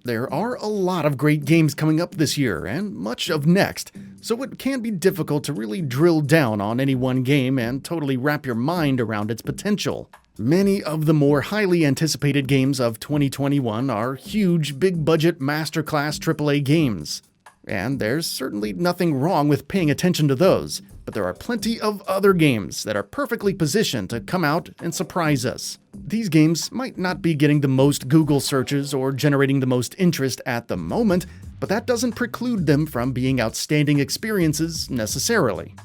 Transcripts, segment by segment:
There are a lot of great games coming up this year, and much of next, so it can be difficult to really drill down on any one game and totally wrap your mind around its potential. Many of the more highly anticipated games of 2021 are huge, big-budget masterclass AAA games. And there's certainly nothing wrong with paying attention to those, but there are plenty of other games that are perfectly positioned to come out and surprise us. These games might not be getting the most Google searches or generating the most interest at the moment, but that doesn't preclude them from being outstanding experiences necessarily.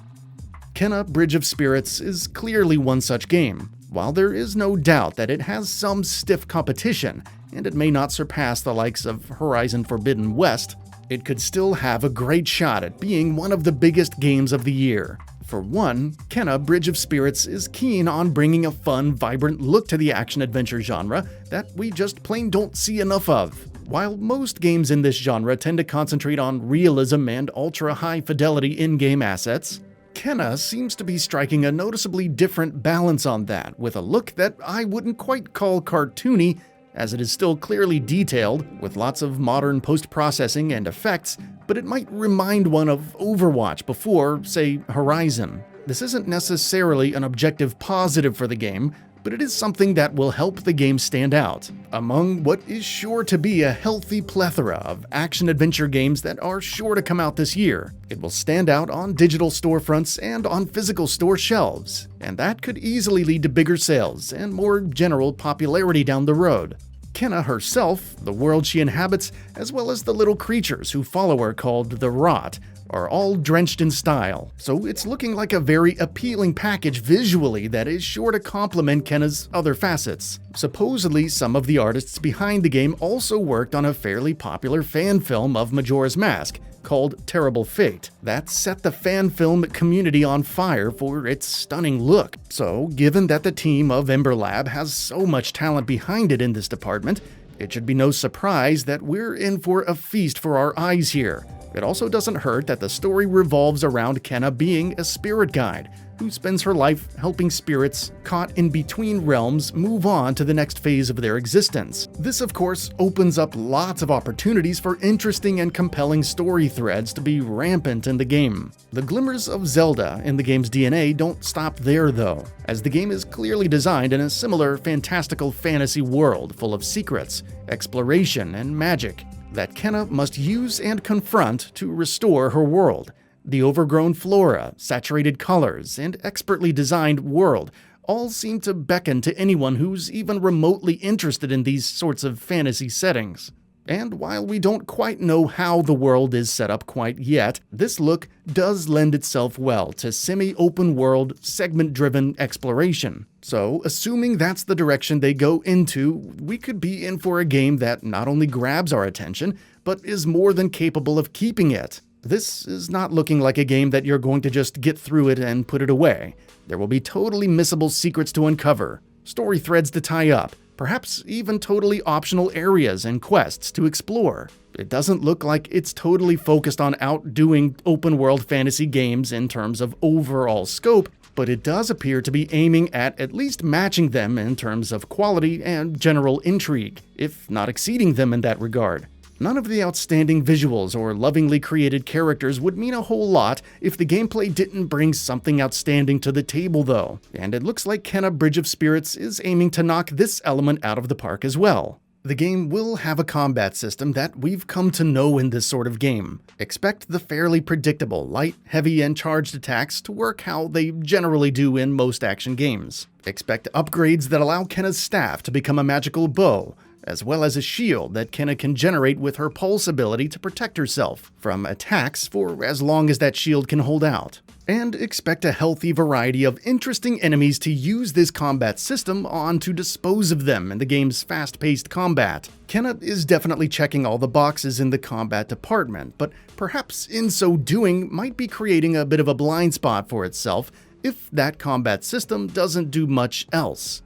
Kena: Bridge of Spirits is clearly one such game. While there is no doubt that it has some stiff competition, and it may not surpass the likes of Horizon Forbidden West, it could still have a great shot at being one of the biggest games of the year. For one, Kena: Bridge of Spirits is keen on bringing a fun, vibrant look to the action-adventure genre that we just plain don't see enough of. While most games in this genre tend to concentrate on realism and ultra-high fidelity in-game assets, Kena seems to be striking a noticeably different balance on that, with a look that I wouldn't quite call cartoony, as it is still clearly detailed, with lots of modern post-processing and effects, but it might remind one of Overwatch before, say, Horizon. This isn't necessarily an objective positive for the game, but it is something that will help the game stand out among what is sure to be a healthy plethora of action-adventure games that are sure to come out this year. It will stand out on digital storefronts and on physical store shelves, and that could easily lead to bigger sales and more general popularity down the road. Kena herself, the world she inhabits, as well as the little creatures who follow her called the Rot, are all drenched in style, so it's looking like a very appealing package visually that is sure to complement Kena's other facets. Supposedly, some of the artists behind the game also worked on a fairly popular fan film of Majora's Mask, called Terrible Fate, that set the fan film community on fire for its stunning look. So, given that the team of Ember Lab has so much talent behind it in this department, it should be no surprise that we're in for a feast for our eyes here. It also doesn't hurt that the story revolves around Kena being a spirit guide, who spends her life helping spirits caught in between realms move on to the next phase of their existence. This, of course, opens up lots of opportunities for interesting and compelling story threads to be rampant in the game. The glimmers of Zelda in the game's DNA don't stop there, though, as the game is clearly designed in a similar fantastical fantasy world full of secrets, exploration, and magic that Kena must use and confront to restore her world. The overgrown flora, saturated colors, and expertly designed world all seem to beckon to anyone who's even remotely interested in these sorts of fantasy settings. And while we don't quite know how the world is set up quite yet, this look does lend itself well to semi-open world, segment-driven exploration. So, assuming that's the direction they go into, we could be in for a game that not only grabs our attention, but is more than capable of keeping it. This is not looking like a game that you're going to just get through it and put it away. There will be totally missable secrets to uncover, story threads to tie up, perhaps even totally optional areas and quests to explore. It doesn't look like it's totally focused on outdoing open-world fantasy games in terms of overall scope, but it does appear to be aiming at least matching them in terms of quality and general intrigue, if not exceeding them in that regard. None of the outstanding visuals or lovingly created characters would mean a whole lot if the gameplay didn't bring something outstanding to the table, though, and it looks like Kena: Bridge of Spirits is aiming to knock this element out of the park as well. The game will have a combat system that we've come to know in this sort of game. Expect the fairly predictable light, heavy, and charged attacks to work how they generally do in most action games. Expect upgrades that allow Kena's staff to become a magical bow, as well as a shield that Kena can generate with her pulse ability to protect herself from attacks for as long as that shield can hold out. And expect a healthy variety of interesting enemies to use this combat system on to dispose of them in the game's fast-paced combat. Kena is definitely checking all the boxes in the combat department, but perhaps in so doing might be creating a bit of a blind spot for itself if that combat system doesn't do much else.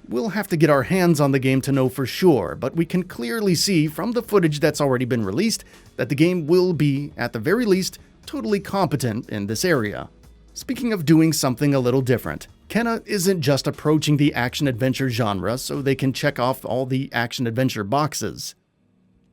We'll have to get our hands on the game to know for sure, but we can clearly see from the footage that's already been released that the game will be, at the very least, totally competent in this area. Speaking of doing something a little different, Kena isn't just approaching the action-adventure genre so they can check off all the action-adventure boxes.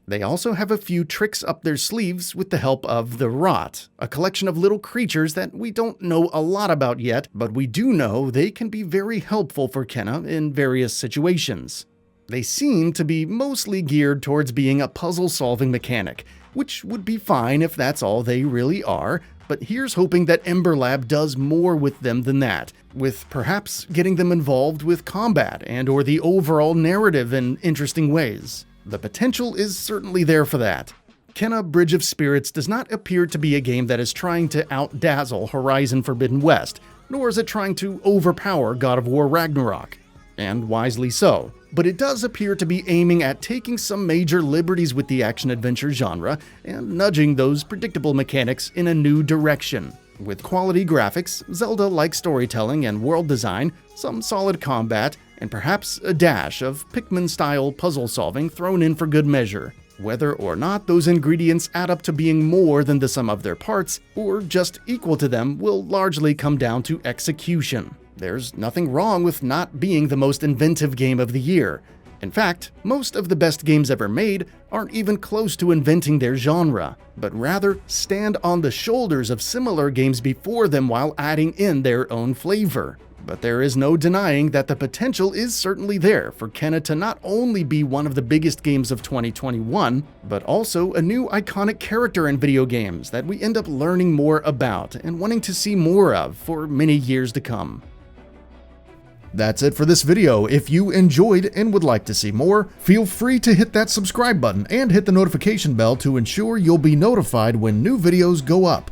They also have a few tricks up their sleeves with the help of the Rot, a collection of little creatures that we don't know a lot about yet, but we do know they can be very helpful for Kenna in various situations. They seem to be mostly geared towards being a puzzle-solving mechanic, which would be fine if that's all they really are, but here's hoping that Ember Lab does more with them than that, with perhaps getting them involved with combat and/or the overall narrative in interesting ways. The potential is certainly there for that. Kenna Bridge of Spirits does not appear to be a game that is trying to outdazzle Horizon Forbidden West, nor is it trying to overpower God of War Ragnarok, and wisely so. But it does appear to be aiming at taking some major liberties with the action-adventure genre and nudging those predictable mechanics in a new direction. With quality graphics, Zelda-like storytelling and world design, some solid combat, and perhaps a dash of Pikmin-style puzzle solving thrown in for good measure. Whether or not those ingredients add up to being more than the sum of their parts, or just equal to them, will largely come down to execution. There's nothing wrong with not being the most inventive game of the year. In fact, most of the best games ever made aren't even close to inventing their genre, but rather stand on the shoulders of similar games before them while adding in their own flavor. But there is no denying that the potential is certainly there for Kenna to not only be one of the biggest games of 2021, but also a new iconic character in video games that we end up learning more about and wanting to see more of for many years to come. That's it for this video. If you enjoyed and would like to see more, feel free to hit that subscribe button and hit the notification bell to ensure you'll be notified when new videos go up.